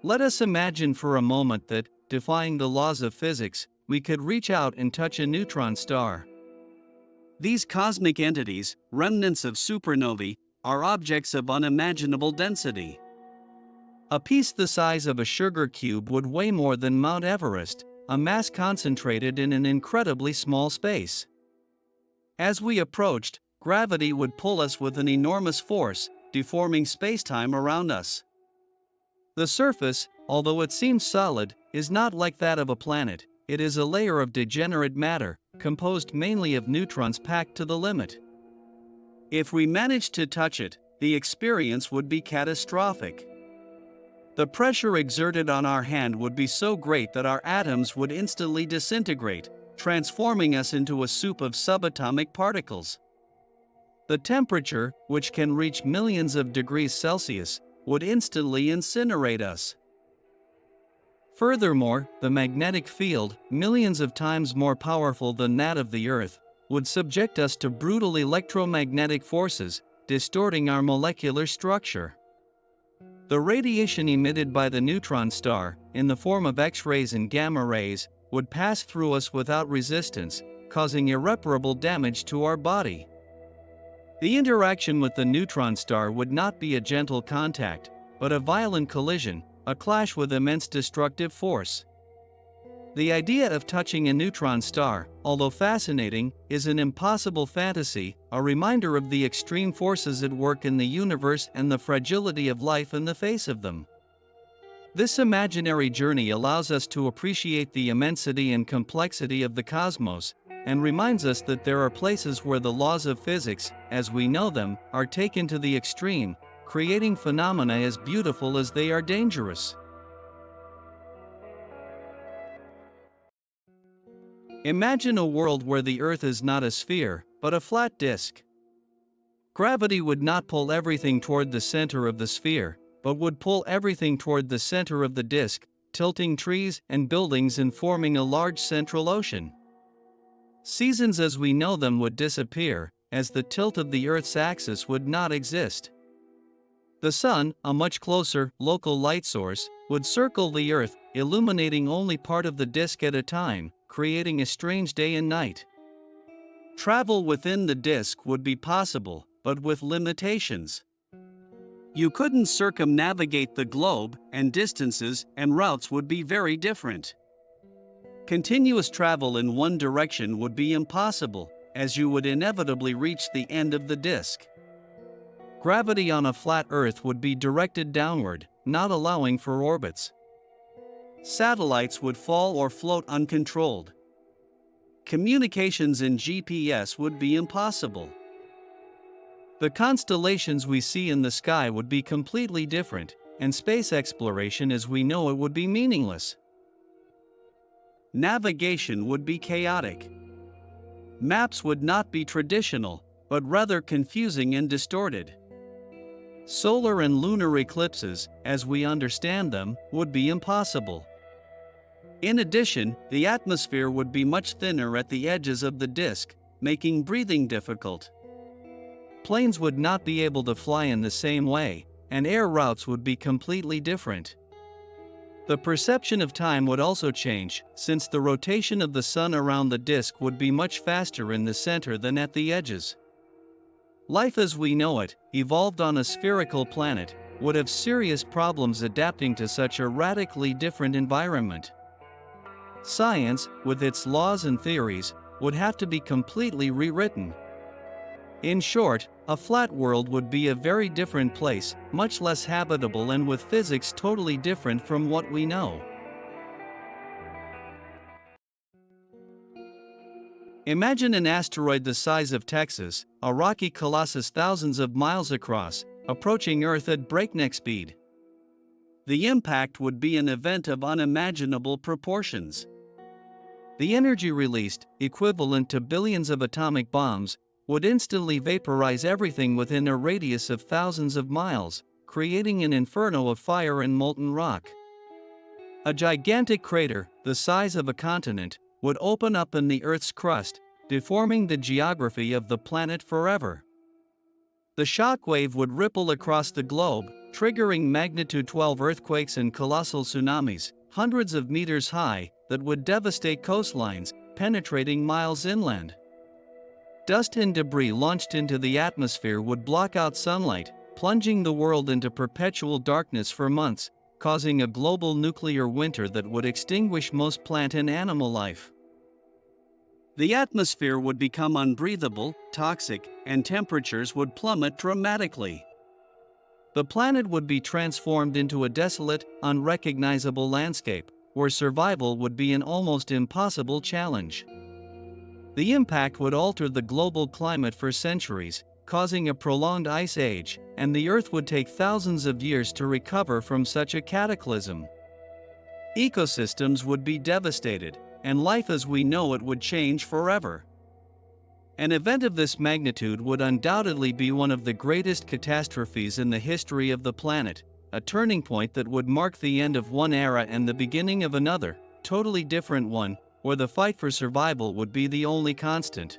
Let us imagine for a moment that, defying the laws of physics, we could reach out and touch a neutron star. These cosmic entities, remnants of supernovae, are objects of unimaginable density. A piece the size of a sugar cube would weigh more than Mount Everest, a mass concentrated in an incredibly small space. As we approached, gravity would pull us with an enormous force, deforming spacetime around us. The surface, although it seems solid, is not like that of a planet. It is a layer of degenerate matter, composed mainly of neutrons packed to the limit. If we managed to touch it, the experience would be catastrophic. The pressure exerted on our hand would be so great that our atoms would instantly disintegrate, transforming us into a soup of subatomic particles. The temperature, which can reach millions of degrees Celsius, would instantly incinerate us. Furthermore, the magnetic field, millions of times more powerful than that of the Earth, would subject us to brutal electromagnetic forces, distorting our molecular structure. The radiation emitted by the neutron star, in the form of X-rays and gamma rays, would pass through us without resistance, causing irreparable damage to our body. The interaction with the neutron star would not be a gentle contact, but a violent collision, a clash with immense destructive force. The idea of touching a neutron star, although fascinating, is an impossible fantasy, a reminder of the extreme forces at work in the universe and the fragility of life in the face of them. This imaginary journey allows us to appreciate the immensity and complexity of the cosmos, and reminds us that there are places where the laws of physics, as we know them, are taken to the extreme, creating phenomena as beautiful as they are dangerous. Imagine a world where the Earth is not a sphere, but a flat disk. Gravity would not pull everything toward the center of the sphere, but would pull everything toward the center of the disk, tilting trees and buildings and forming a large central ocean. Seasons as we know them would disappear, as the tilt of the Earth's axis would not exist. The Sun, a much closer, local light source, would circle the Earth, illuminating only part of the disk at a time, creating a strange day and night. Travel within the disk would be possible, but with limitations. You couldn't circumnavigate the globe, and distances and routes would be very different. Continuous travel in one direction would be impossible, as you would inevitably reach the end of the disk. Gravity on a flat Earth would be directed downward, not allowing for orbits. Satellites would fall or float uncontrolled. Communications and GPS would be impossible. The constellations we see in the sky would be completely different, and space exploration as we know it would be meaningless. Navigation would be chaotic. Maps would not be traditional, but rather confusing and distorted. Solar and lunar eclipses, as we understand them, would be impossible. In addition, the atmosphere would be much thinner at the edges of the disk, making breathing difficult. Planes would not be able to fly in the same way, and air routes would be completely different. The perception of time would also change, since the rotation of the Sun around the disk would be much faster in the center than at the edges. Life as we know it, evolved on a spherical planet, would have serious problems adapting to such a radically different environment. Science, with its laws and theories, would have to be completely rewritten. In short, a flat world would be a very different place, much less habitable and with physics totally different from what we know. Imagine an asteroid the size of Texas, a rocky colossus thousands of miles across, approaching Earth at breakneck speed. The impact would be an event of unimaginable proportions. The energy released, equivalent to billions of atomic bombs, would instantly vaporize everything within a radius of thousands of miles, creating an inferno of fire and molten rock. A gigantic crater, the size of a continent, would open up in the Earth's crust, deforming the geography of the planet forever. The shock wave would ripple across the globe, triggering magnitude 12 earthquakes and colossal tsunamis, hundreds of meters high, that would devastate coastlines, penetrating miles inland. Dust and debris launched into the atmosphere would block out sunlight, plunging the world into perpetual darkness for months, causing a global nuclear winter that would extinguish most plant and animal life. The atmosphere would become unbreathable, toxic, and temperatures would plummet dramatically. The planet would be transformed into a desolate, unrecognizable landscape, where survival would be an almost impossible challenge. The impact would alter the global climate for centuries, causing a prolonged ice age, and the Earth would take thousands of years to recover from such a cataclysm. Ecosystems would be devastated, and life as we know it would change forever. An event of this magnitude would undoubtedly be one of the greatest catastrophes in the history of the planet, a turning point that would mark the end of one era and the beginning of another, totally different one, where the fight for survival would be the only constant.